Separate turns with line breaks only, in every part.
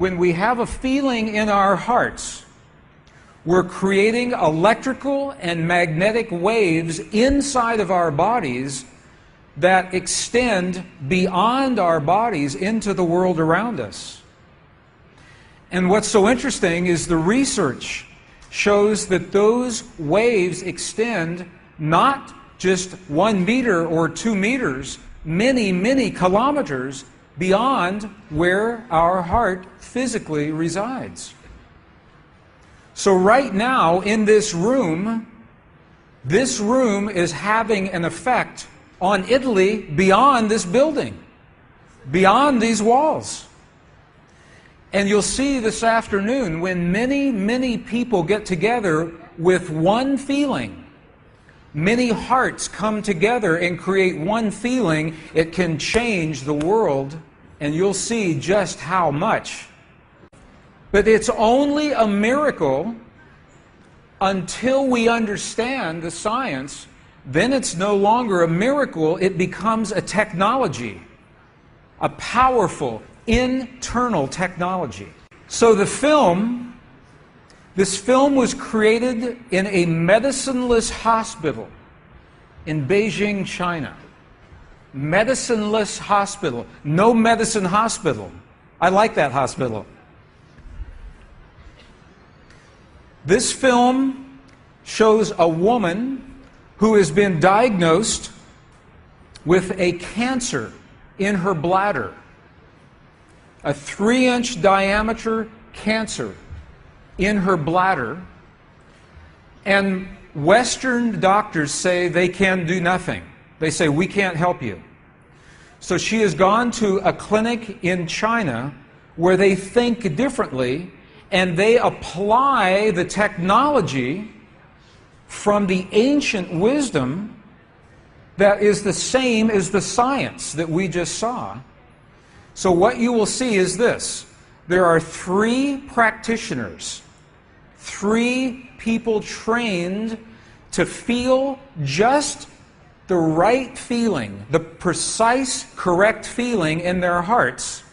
When we have a feeling in our hearts, we're creating electrical and magnetic waves inside of our bodies that extend beyond our bodies into the world around us. And what's so interesting is the research shows that those waves extend not just 1 meter or 2 meters, many, many kilometers beyond where our heart physically resides. So right now in this room is having an effect on Italy beyond this building, beyond these walls. And you'll see this afternoon when many, many people get together with one feeling, many hearts come together and create one feeling, it can change the world, and you'll see just how much. But it's only a miracle until we understand the science. Then it's no longer a miracle, it becomes a technology, a powerful internal technology. So this film was created in a medicineless hospital in Beijing, China. Medicineless hospital, no medicine hospital. I like that hospital. This film shows a woman who has been diagnosed with a cancer in her bladder, a 3-inch diameter cancer in her bladder, and Western doctors say they can do nothing. They say, we can't help you. So she has gone to a clinic in China where they think differently, and they apply the technology from the ancient wisdom that is the same as the science that we just saw. So what you will see is this. There are 3 practitioners, 3 people trained to feel just the right feeling, the precise, correct feeling in their hearts.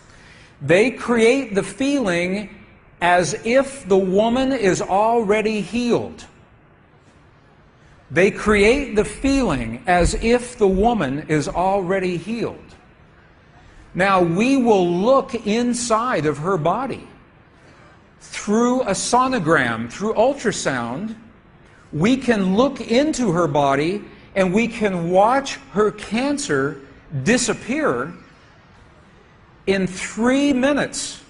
They create the feeling as if the woman is already healed. They create the feeling as if the woman is already healed. Now, we will look inside of her body through a sonogram, through ultrasound. We can look into her body and we can watch her cancer disappear in 3 minutes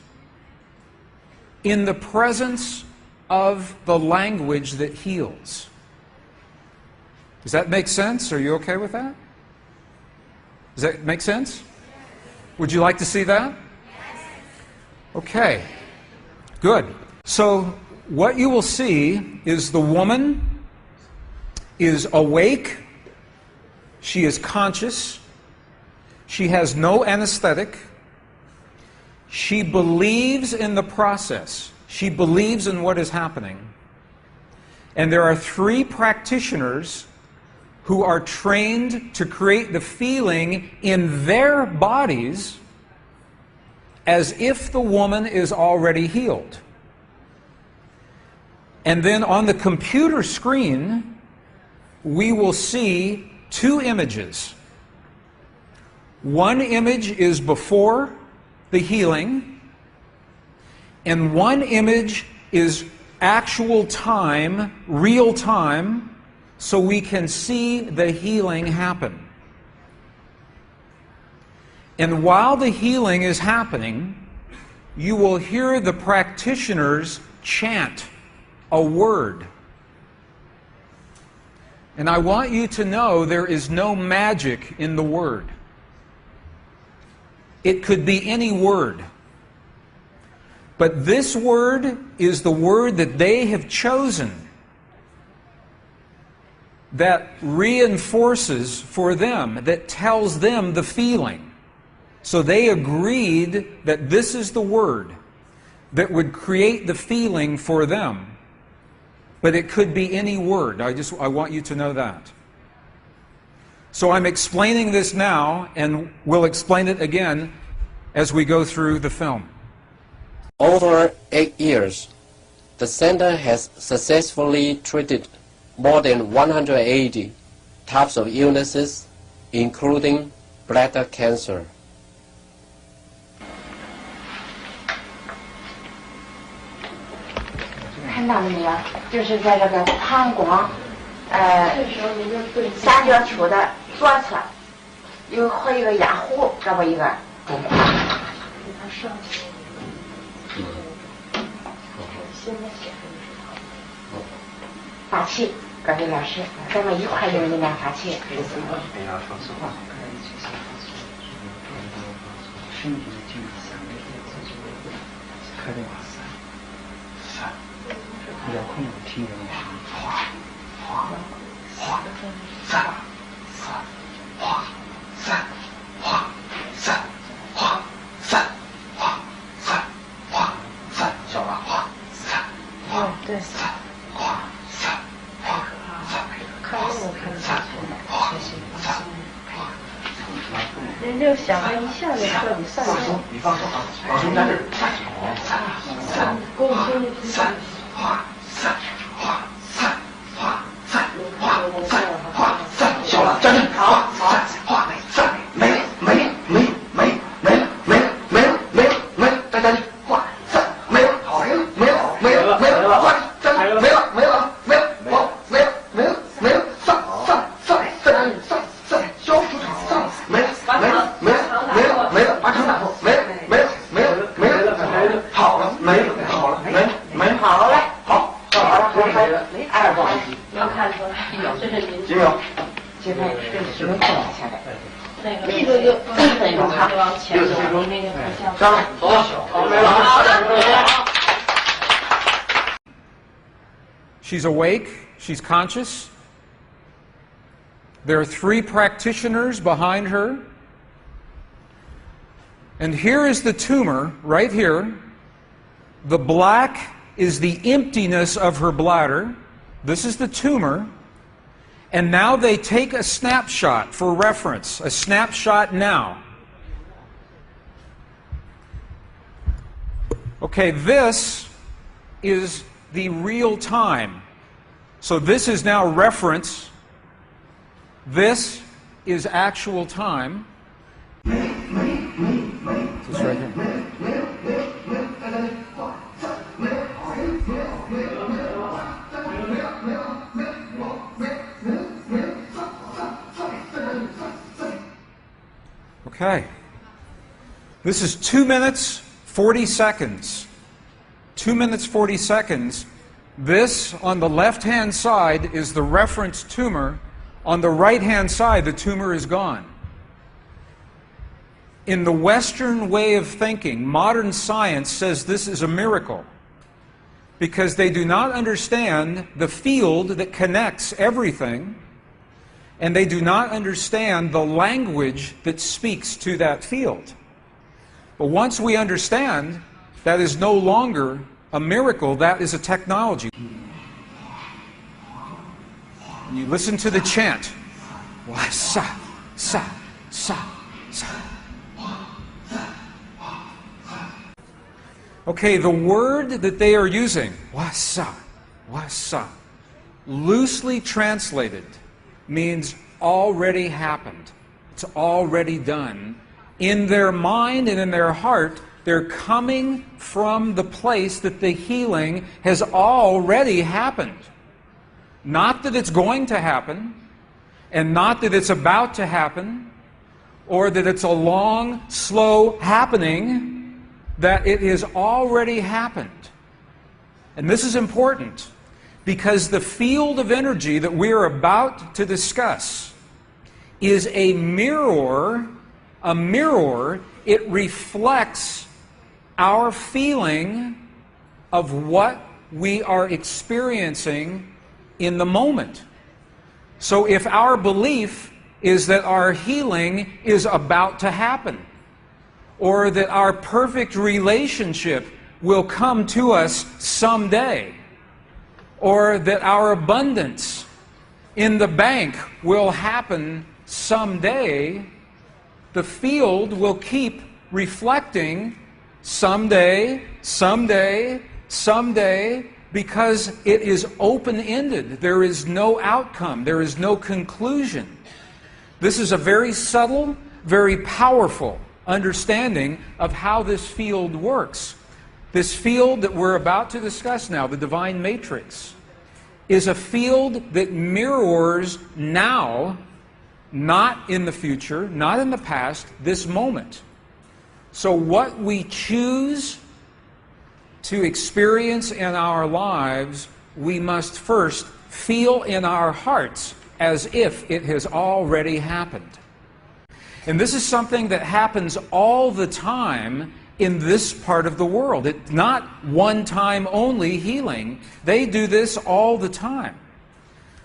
in the presence of the language that heals. Does that make sense? Are you okay with that? Does that make sense? Would you like to see that? Okay, good. So what you will see is the woman is awake, she is conscious, she has no anesthetic, she believes in the process, she believes in what is happening. And there are 3 practitioners who are trained to create the feeling in their bodies as if the woman is already healed. And then on the computer screen, we will see 2 images. One image is before the healing, and one image is actual time, real time, so we can see the healing happen. And while the healing is happening, you will hear the practitioners chant a word. And I want you to know there is no magic in the word. It could be any word. But this word is the word that they have chosen that reinforces for them, that tells them the feeling. So they agreed that this is the word that would create the feeling for them. But it could be any word. I want you to know that. So I'm explaining this now, and we'll explain it again as we go through the film.
Over 8 years, the center has successfully treated more than 180 types of illnesses, including bladder cancer.
看到了没有？就是在这个膀胱三角球的左侧有和一个压壶，这么一个。发气，各位老师，咱们一块用力量发气。身体的精开动三，遥控的听人哗哗哗三哗三哗三哗三哗三哗三，小了哗三哗对三哗三哗三，看我看得下去，学习放松。人就想着一下就彻底散松，你放松啊，放松在这儿，三共同的三哗三哗三哗三哗三哗三，小了站正，好，三哗三，没了没了没了没了没了没了没了没了没了，再站正，哗三没了没了没了没了没了，哗站正，没了没了没了好没了没了没了，上消除场上没了。没了，把场打破，没了，好了，没了，好了，没好了，好，好了，可以了，二不好意思，能看出来，这是您，几秒，现在只能看往前来，力度就1分钟哈，往前走，那个上，走，好，没了，好了。
She's awake, she's conscious. There are 3 practitioners behind her. And here is the tumor, right here. The black is the emptiness of her bladder. This is the tumor. And now they take a snapshot for reference, a snapshot now. Okay, this is the real time. So this is now reference. This is actual time. This right here. Okay. This is 2 minutes, 40 seconds. 2 minutes, 40 seconds. This, on the left-hand side, is the reference tumor. On the right-hand side, the tumor is gone. In the Western way of thinking, modern science says this is a miracle because they do not understand the field that connects everything, and they do not understand the language that speaks to that field. But once we understand, that is no longer a miracle, that is a technology. And you listen to the chant. Sa, sa, sa, sa. Okay, the word that they are using, wasa, loosely translated, means already happened. It's already done. In their mind and in their heart, they're coming from the place that the healing has already happened. Not that it's going to happen, and not that it's about to happen, or that it's a long, slow happening, that it has already happened. And this is important because the field of energy that we are about to discuss is a mirror. A mirror, it reflects our feeling of what we are experiencing in the moment. So if our belief is that our healing is about to happen, or that our perfect relationship will come to us someday, or that our abundance in the bank will happen someday, the field will keep reflecting someday, someday, someday, because it is open-ended. There is no outcome. There is no conclusion. This is a very subtle, very powerful understanding of how this field works. This field that we're about to discuss now, the divine matrix, is a field that mirrors now, not in the future, not in the past, this moment. So what we choose to experience in our lives, we must first feel in our hearts as if it has already happened. And this is something that happens all the time in this part of the world. It's not one-time only healing. They do this all the time.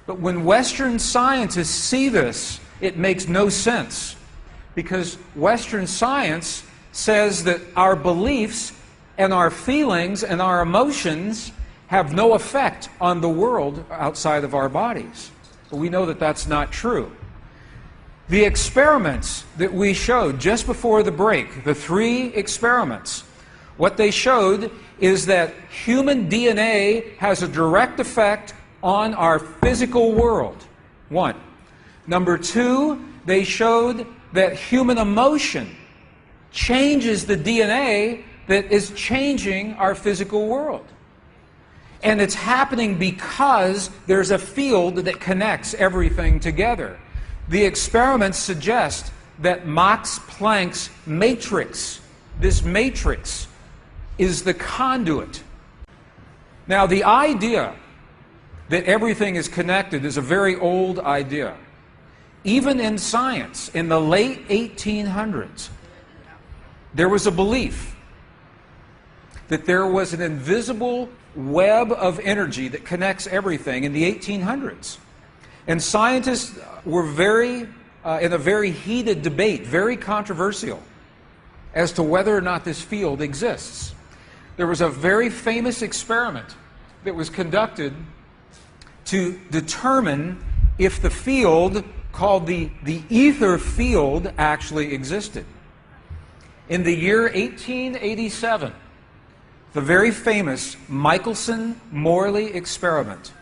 But when Western scientists see this, it makes no sense, because Western science says that our beliefs and our feelings and our emotions have no effect on the world outside of our bodies. But we know that that's not true. The experiments that we showed just before the break, the 3 experiments, what they showed is that human DNA has a direct effect on our physical world. 1. Number 2, they showed that human emotion changes the DNA that is changing our physical world. And it's happening because there's a field that connects everything together. The experiments suggest that Max Planck's matrix, this matrix, is the conduit. Now, the idea that everything is connected is a very old idea. Even in science, in the late 1800s, there was a belief that there was an invisible web of energy that connects everything in the 1800s. And scientists were in a very heated debate, very controversial, as to whether or not this field exists. There was a very famous experiment that was conducted to determine if the field called the ether field actually existed. In the year 1887, the very famous Michelson-Morley experiment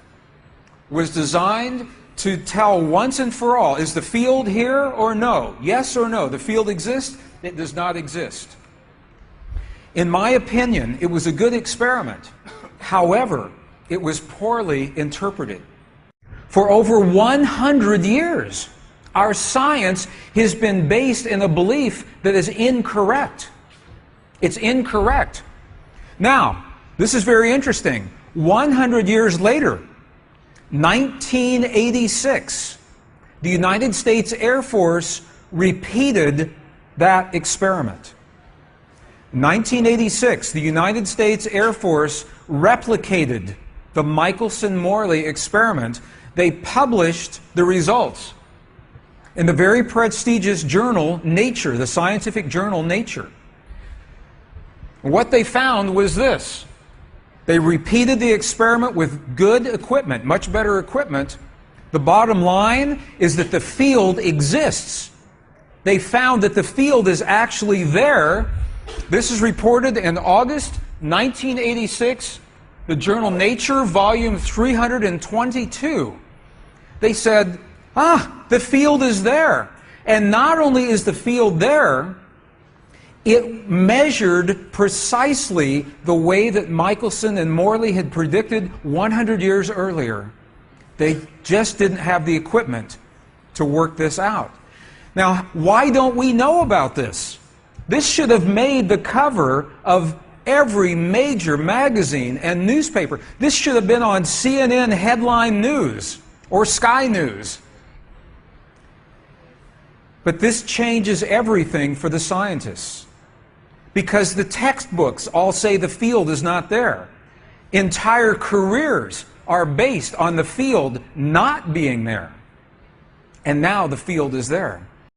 was designed to tell once and for all, is the field here or no? Yes or no? The field exists? It does not exist. In my opinion, it was a good experiment. However, it was poorly interpreted. For over 100 years, our science has been based in a belief that is incorrect. It's incorrect. Now, this is very interesting. 100 years later, 1986, the United States Air Force repeated that experiment. 1986, the United States Air Force replicated the Michelson-Morley experiment. They published the results in the very prestigious journal Nature, the scientific journal Nature. What they found was this. They repeated the experiment with good equipment, much better equipment. The bottom line is that the field exists. They found that the field is actually there. This is reported in August 1986, the journal Nature, volume 322. They said, the field is there. And not only is the field there, it measured precisely the way that Michelson and Morley had predicted 100 years earlier. They just didn't have the equipment to work this out. Now, why don't we know about this? This should have made the cover of every major magazine and newspaper. This should have been on CNN headline news or Sky News. But this changes everything for the scientists, because the textbooks all say the field is not there. Entire careers are based on the field not being there. And now the field is there.